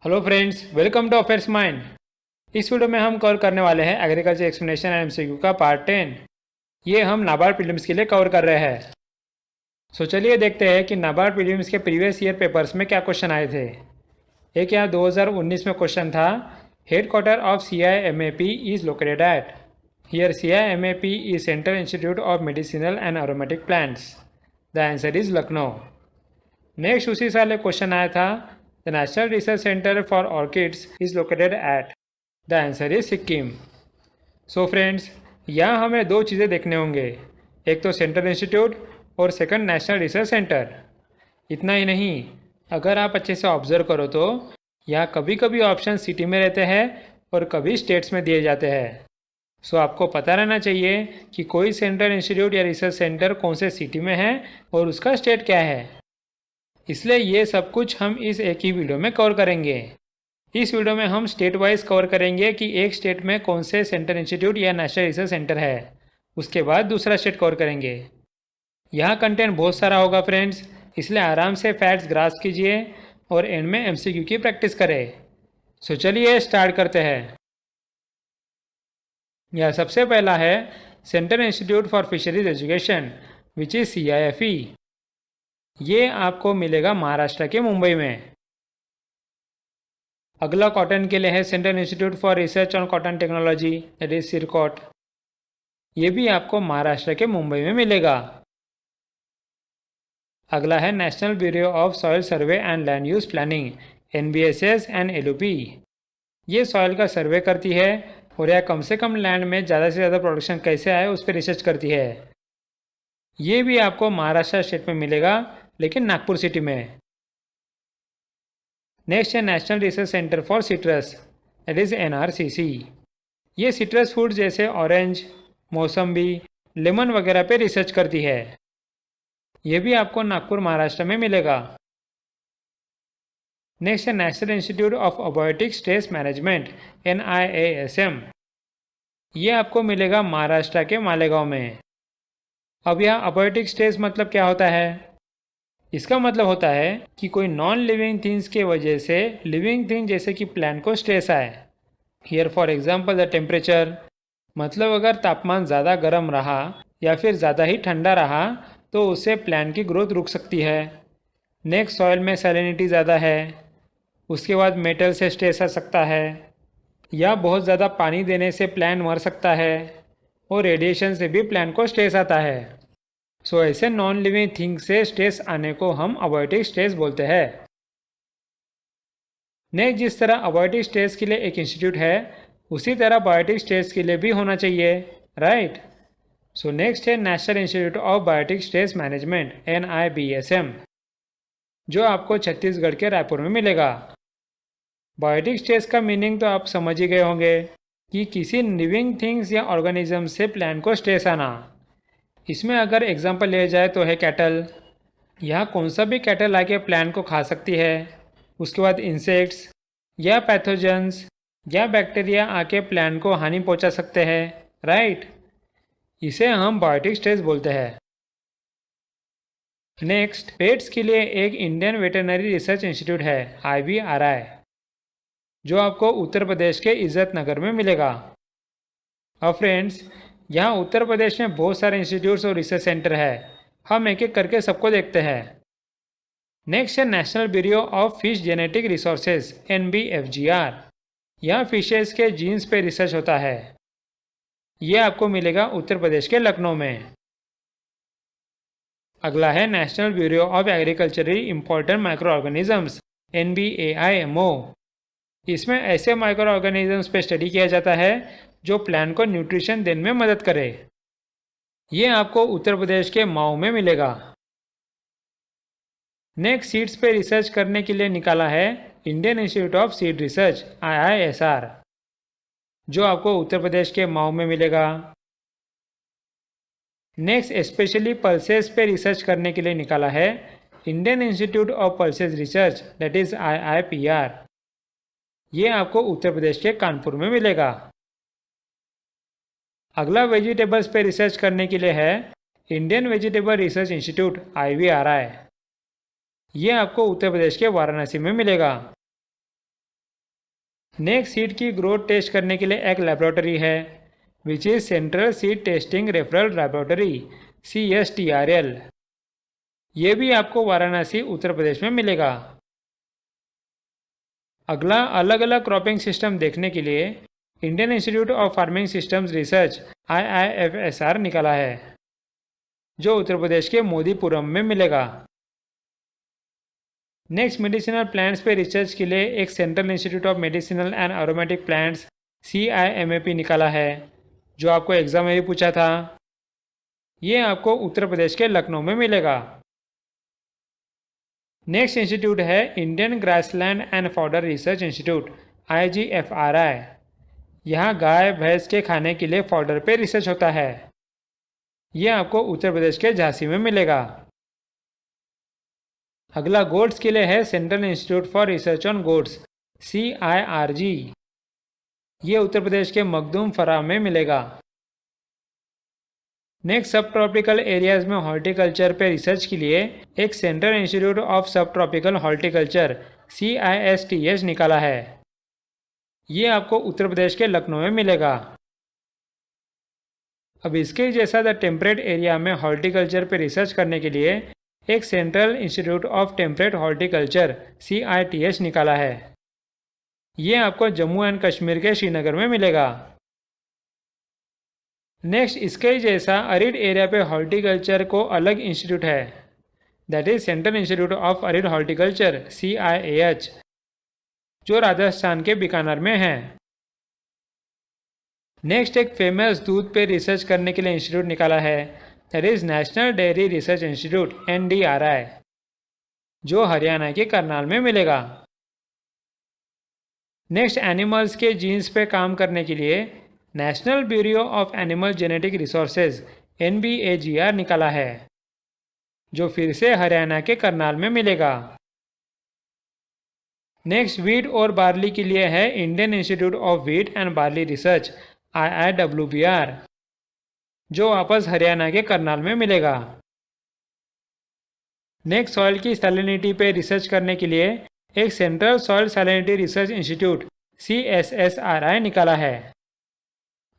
Hello friends, welcome to affairs mind. इस video में हम कवर करने वाले हैं एग्रीकल्चर एक्सप्लेनेशन एंड एमसीक्यू का पार्ट 10। ये हम नाबार्ड प्रीलिम्स के लिए कवर कर रहे हैं। चलिए देखते हैं कि नाबार्ड प्रीलिम्स के प्रीवियस ईयर पेपर्स में क्या क्वेश्चन आए थे। एक यहाँ 2019 में क्वेश्चन था, head quarter of CIMAP is located at. Here CIMAP is central institute of medicinal and aromatic plants. The answer is Lucknow. Next उसी साल एक क्वेश्चन आया था, the national research centre for orchids is located at. The answer is Sikkim. So friends, यहाँ हमें दो चीज़ें देखने होंगे, एक तो सेंट्रल इंस्टीट्यूट और सेकंड नेशनल रिसर्च सेंटर। इतना ही नहीं, अगर आप अच्छे से ऑब्जर्व करो तो यहाँ कभी कभी ऑप्शन सिटी में रहते हैं और कभी स्टेट्स में दिए जाते हैं। सो आपको पता रहना चाहिए कि कोई सेंट्रल इंस्टीट्यूट या रिसर्च सेंटर कौन से सिटी में है और उसका स्टेट क्या है। इसलिए ये सब कुछ हम इस एक ही वीडियो में कवर करेंगे। इस वीडियो में हम स्टेट वाइज कवर करेंगे कि एक स्टेट में कौन से सेंट्रल इंस्टीट्यूट या नेशनल रिसर्च सेंटर है, उसके बाद दूसरा स्टेट कवर करेंगे। यहाँ कंटेंट बहुत सारा होगा फ्रेंड्स, इसलिए आराम से फैक्ट्स ग्रास्प कीजिए और एंड में MCQ की प्रैक्टिस करें। चलिए स्टार्ट करते हैं। यह सबसे पहला है central institute for fisheries education which is CIFE। ये आपको मिलेगा महाराष्ट्र के मुंबई में। अगला कॉटन के लिए है central institute for research on cotton technology, that is CIRCOT. ये भी आपको महाराष्ट्र के मुंबई में मिलेगा। अगला है national bureau of soil survey and land use planning, NBSS and LUP। ये सॉइल का सर्वे करती है और यह कम से कम लैंड में ज़्यादा से ज़्यादा प्रोडक्शन कैसे आए उस पर रिसर्च करती है। ये भी आपको महाराष्ट्र स्टेट में मिलेगा, लेकिन नागपुर सिटी में। नेक्स्ट है national research centre for citrus, that is NRCC। ये सिट्रस फूड जैसे ऑरेंज, मौसम्बी, लेमन वगैरह पे रिसर्च करती है। ये भी आपको नागपुर महाराष्ट्र में मिलेगा। नेक्स्ट है National Institute of abiotic stress management, NIASM। ये आपको मिलेगा महाराष्ट्र के मालेगांव में। अब यहाँ अबायोटिक स्ट्रेस मतलब क्या होता है? इसका मतलब होता है कि कोई नॉन लिविंग थिंग्स के वजह से लिविंग थिंग जैसे कि प्लांट को स्ट्रेस आए। Here for example the temperature, मतलब अगर तापमान ज़्यादा गर्म रहा या फिर ज़्यादा ही ठंडा रहा तो उससे प्लांट की ग्रोथ रुक सकती है। नेक्स्ट, सॉइल में सैलिनिटी ज़्यादा है, उसके बाद मेटल से स्ट्रेस आ सकता है, या बहुत ज़्यादा पानी देने से प्लांट मर सकता है, और रेडिएशन से भी प्लांट को स्ट्रेस आता है। सो ऐसे नॉन लिविंग थिंग से स्ट्रेस आने को हम अबायोटिक स्ट्रेस बोलते हैं। नेक्स्ट, जिस तरह अबायोटिक स्ट्रेस के लिए एक इंस्टीट्यूट है उसी तरह बायोटिक स्ट्रेस के लिए भी होना चाहिए, राइट? सो नेक्स्ट है National Institute of Biotic Stress Management, NIBSM, जो आपको छत्तीसगढ़ के रायपुर में मिलेगा। बायोटिक स्ट्रेस का मीनिंग तो आप समझ ही गए होंगे कि किसी लिविंग थिंग्स या ऑर्गेनिज्म से प्लांट को स्ट्रेस आना। इसमें अगर एग्जांपल लिया जाए तो है कैटल। यहाँ कौन सा भी कैटल आके प्लांट को खा सकती है। उसके बाद इंसेक्ट्स या पैथोजेंस या बैक्टीरिया आके प्लांट को हानि पहुँचा सकते हैं, राइट? इसे हम बायोटिक स्ट्रेस बोलते हैं। नेक्स्ट, पेट्स के लिए एक इंडियन वेटरनरी रिसर्च इंस्टीट्यूट है, IVRI, जो आपको उत्तर प्रदेश के इज्जत नगर में मिलेगा। अब फ्रेंड्स, यहाँ उत्तर प्रदेश में बहुत सारे इंस्टीट्यूट्स और रिसर्च सेंटर है, हम एक एक करके सबको देखते हैं। नेक्स्ट है national bureau of fish genetic resources, NBFGR। यहाँ फिशेस के जीन्स पे रिसर्च होता है। ये आपको मिलेगा उत्तर प्रदेश के लखनऊ में। अगला है national bureau of agriculturally important micro organisms, NBAIMO। इसमें ऐसे माइक्रो ऑर्गेनिजम्स पे स्टडी किया जाता है जो प्लांट को न्यूट्रिशन देने में मदद करे। ये आपको उत्तर प्रदेश के मऊ में मिलेगा। नेक्स्ट, सीड्स पे रिसर्च करने के लिए निकाला है Indian institute of seed research, IISR, जो आपको उत्तर प्रदेश के मऊ में मिलेगा। नेक्स्ट, स्पेशली पल्सेस पे रिसर्च करने के लिए निकाला है Indian institute of pulses research, that is IIPR। ये आपको उत्तर प्रदेश के कानपुर में मिलेगा। अगला वेजिटेबल्स पे रिसर्च करने के लिए है Indian vegetable research institute, IVRI। ये आपको उत्तर प्रदेश के वाराणसी में मिलेगा। नेक्स्ट सीड की ग्रोथ टेस्ट करने के लिए एक लेबोरेटरी है which is central seed testing referral laboratory CSTRL। ये भी आपको वाराणसी उत्तर प्रदेश में मिलेगा। अगला अलग अलग क्रॉपिंग सिस्टम देखने के लिए Indian institute of farming systems research IIFSR निकाला है जो उत्तर प्रदेश के मोदीपुरम में मिलेगा। नेक्स्ट मेडिसिनल प्लांट्स पे रिसर्च के लिए एक central institute of medicinal and aromatic plants CIMAP निकाला है जो आपको एग्जाम में भी पूछा था। ये आपको उत्तर प्रदेश के लखनऊ में मिलेगा। नेक्स्ट इंस्टीट्यूट है Indian grassland and fodder research institute IGFRI। यहाँ गाय भैंस के खाने के लिए फॉडर पे रिसर्च होता है। यह आपको उत्तर प्रदेश के झांसी में मिलेगा। अगला गोड्स के लिए है central institute for research on Goats CIRG। ये उत्तर प्रदेश के मखदूम फराम में मिलेगा। नेक्स्ट सब ट्रॉपिकल एरियाज में हॉर्टिकल्चर पे रिसर्च के लिए एक सेंट्रल इंस्टीट्यूट ऑफ सब ट्रॉपिकल हॉर्टिकल्चर CISTH निकाला है। ये आपको उत्तर प्रदेश के लखनऊ में मिलेगा। अब इसके जैसा द टेम्परेट एरिया में हॉर्टिकल्चर पे रिसर्च करने के लिए एक central institute of temperate horticulture CITH निकाला है। ये आपको जम्मू एंड कश्मीर के श्रीनगर में मिलेगा। नेक्स्ट इसके जैसा अरिड एरिया पे हॉर्टिकल्चर को अलग इंस्टीट्यूट है that is central institute of arid horticulture CIAH जो राजस्थान के बीकानेर में है। नेक्स्ट एक फेमस दूध पे रिसर्च करने के लिए इंस्टीट्यूट निकाला है that is national dairy research institute NDRI जो हरियाणा के करनाल में मिलेगा। नेक्स्ट एनिमल्स के जीन्स पे काम करने के लिए national bureau of animal genetic resources NBAGR निकाला है जो फिर से हरियाणा के करनाल में मिलेगा। नेक्स्ट वीट और बार्ली के लिए है Indian institute of wheat and barley research IIWBR जो वापस हरियाणा के करनाल में मिलेगा। नेक्स्ट सॉइल की सैलिनिटी पे रिसर्च करने के लिए एक central soil salinity research institute CSSRI निकाला है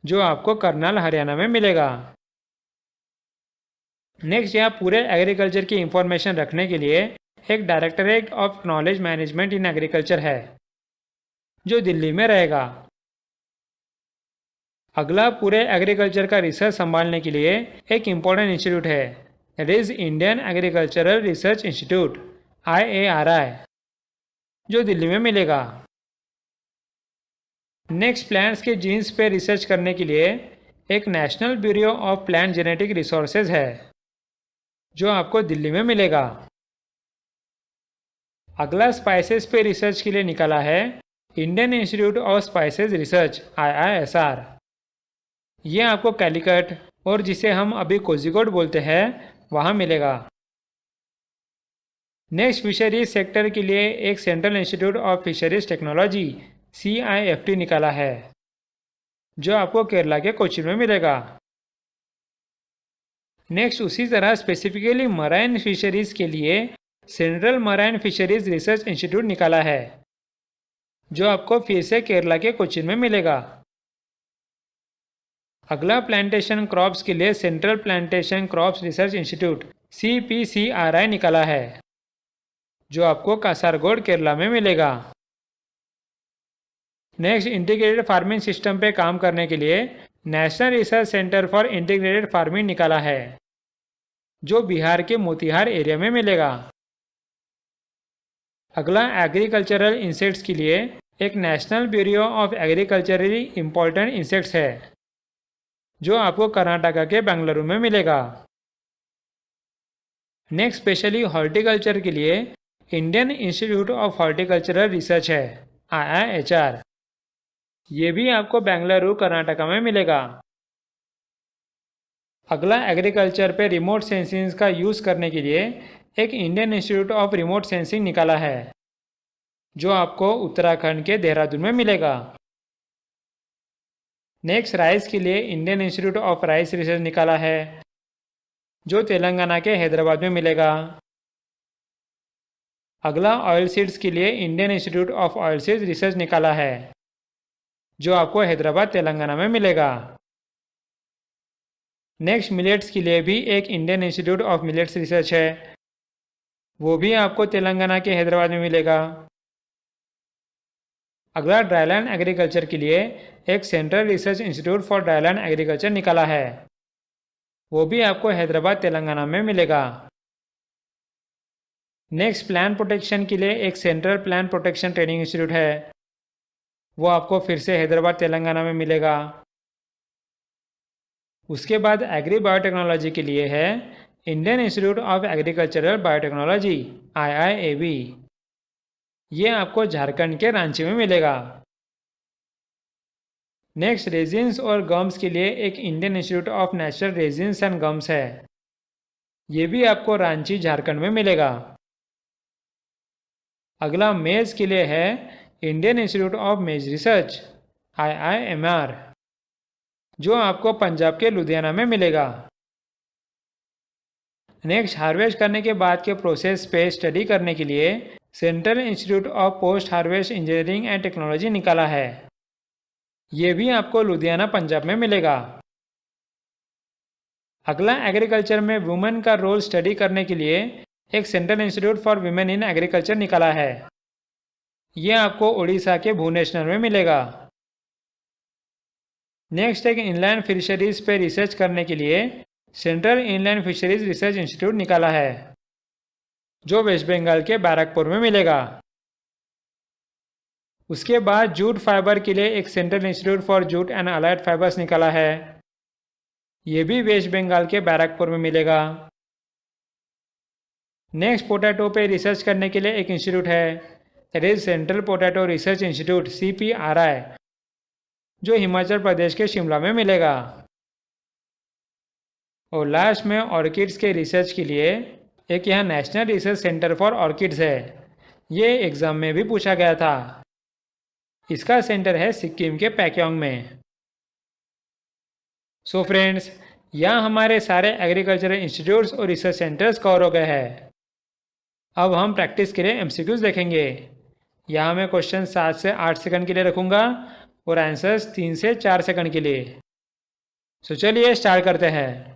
जो आपको करनाल हरियाणा में मिलेगा। नेक्स्ट यहाँ पूरे एग्रीकल्चर की इंफॉर्मेशन रखने के लिए एक directorate of knowledge management in agriculture है जो दिल्ली में रहेगा। अगला पूरे एग्रीकल्चर का रिसर्च संभालने के लिए एक इम्पोर्टेंट इंस्टीट्यूट है that is Indian agricultural research institute IARI जो दिल्ली में मिलेगा। नेक्स्ट प्लांट्स के जीन्स पे रिसर्च करने के लिए एक national bureau of plant genetic resources है जो आपको दिल्ली में मिलेगा। अगला स्पाइसेस पे रिसर्च के लिए निकाला है Indian institute of spices research IISR। ये आपको कैलिकट और जिसे हम अभी कोझिकोड बोलते हैं वहाँ मिलेगा। नेक्स्ट फिशरीज सेक्टर के लिए एक central institute of fisheries technology CIFT निकाला है जो आपको केरला के कोच्चि में मिलेगा। नेक्स्ट उसी तरह स्पेसिफिकली मराइन फिशरीज के लिए central marine fisheries research institute निकाला है जो आपको फिर से केरला के कोच्चि में मिलेगा। अगला प्लांटेशन क्रॉप्स के लिए central plantation crops research institute CPCRI निकाला है जो आपको कासारगोड केरला में मिलेगा। नेक्स्ट इंटीग्रेटेड फार्मिंग सिस्टम पे काम करने के लिए national research centre for integrated farming निकाला है जो बिहार के मोतिहार एरिया में मिलेगा। अगला एग्रीकल्चरल इंसेक्ट्स के लिए एक national bureau of agriculturally important insects है जो आपको कर्नाटका के बेंगलुरु में मिलेगा। नेक्स्ट स्पेशली हॉर्टिकल्चर के लिए Indian institute of horticultural research है IIHR। ये भी आपको बेंगलुरु कर्नाटका में मिलेगा। अगला एग्रीकल्चर पे रिमोट सेंसिंग का यूज़ करने के लिए एक Indian institute of remote sensing निकाला है जो आपको उत्तराखंड के देहरादून में मिलेगा। नेक्स्ट राइस के लिए Indian institute of rice research निकाला है जो तेलंगाना के हैदराबाद में मिलेगा। अगला ऑयल सीड्स के लिए Indian institute of oil seeds research निकाला है जो आपको हैदराबाद तेलंगाना में मिलेगा। नेक्स्ट मिलेट्स के लिए भी एक Indian institute of millets research है, वो भी आपको तेलंगाना के हैदराबाद में मिलेगा। अगला ड्राईलैंड एग्रीकल्चर के लिए एक central research institute for dryland agriculture निकाला है, वो भी आपको हैदराबाद तेलंगाना में मिलेगा। नेक्स्ट प्लांट प्रोटेक्शन के लिए एक central plant protection training institute है, वो आपको फिर से हैदराबाद तेलंगाना में मिलेगा। उसके बाद एग्री बायोटेक्नोलॉजी के लिए है Indian institute of agricultural biotechnology IIAB, ये आपको झारखंड के रांची में मिलेगा। नेक्स्ट रेजिन्स और गम्स के लिए एक Indian institute of natural resins and gums है, ये भी आपको रांची झारखंड में मिलेगा। अगला मेज के लिए है इंडियन इंस्टीट्यूट ऑफ मेज रिसर्च IIMR, जो आपको पंजाब के लुधियाना में मिलेगा। नेक्स्ट हार्वेस्ट करने के बाद के प्रोसेस पे स्टडी करने के लिए central institute of post harvest engineering and technology निकाला है, ये भी आपको लुधियाना पंजाब में मिलेगा। अगला एग्रीकल्चर में वुमेन का रोल स्टडी करने के लिए एक central institute for women in agriculture निकाला है, ये आपको उड़ीसा के भुवनेश्वर में मिलेगा। नेक्स्ट एक इनलैंड फिशरीज पे रिसर्च करने के लिए central inland fisheries research institute निकाला है, जो वेस्ट बंगाल के बैरकपुर में मिलेगा। उसके बाद जूट फाइबर के लिए एक central institute for jute and allied fibres निकाला है, ये भी वेस्ट बंगाल के बैरकपुर में मिलेगा। नेक्स्ट पोटैटो पे रिसर्च करने के लिए एक इंस्टीट्यूट है, that is central potato research institute CPRI, जो हिमाचल प्रदेश के शिमला में मिलेगा। और लास्ट में ऑर्किड्स के रिसर्च के लिए एक यहाँ national research centre for orchids है, ये एग्ज़ाम में भी पूछा गया था। इसका सेंटर है सिक्किम के पैक्योंग में। सो फ्रेंड्स, यहाँ हमारे सारे एग्रीकल्चरल इंस्टीट्यूट्स और रिसर्च सेंटर्स कवर हो गए हैं। अब हम प्रैक्टिस के लिए MCQs देखेंगे। यहाँ मैं क्वेश्चन 7 से 8 सेकंड के लिए रखूँगा और आंसर्स 3 से 4 सेकंड के लिए। सो चलिए स्टार्ट करते हैं।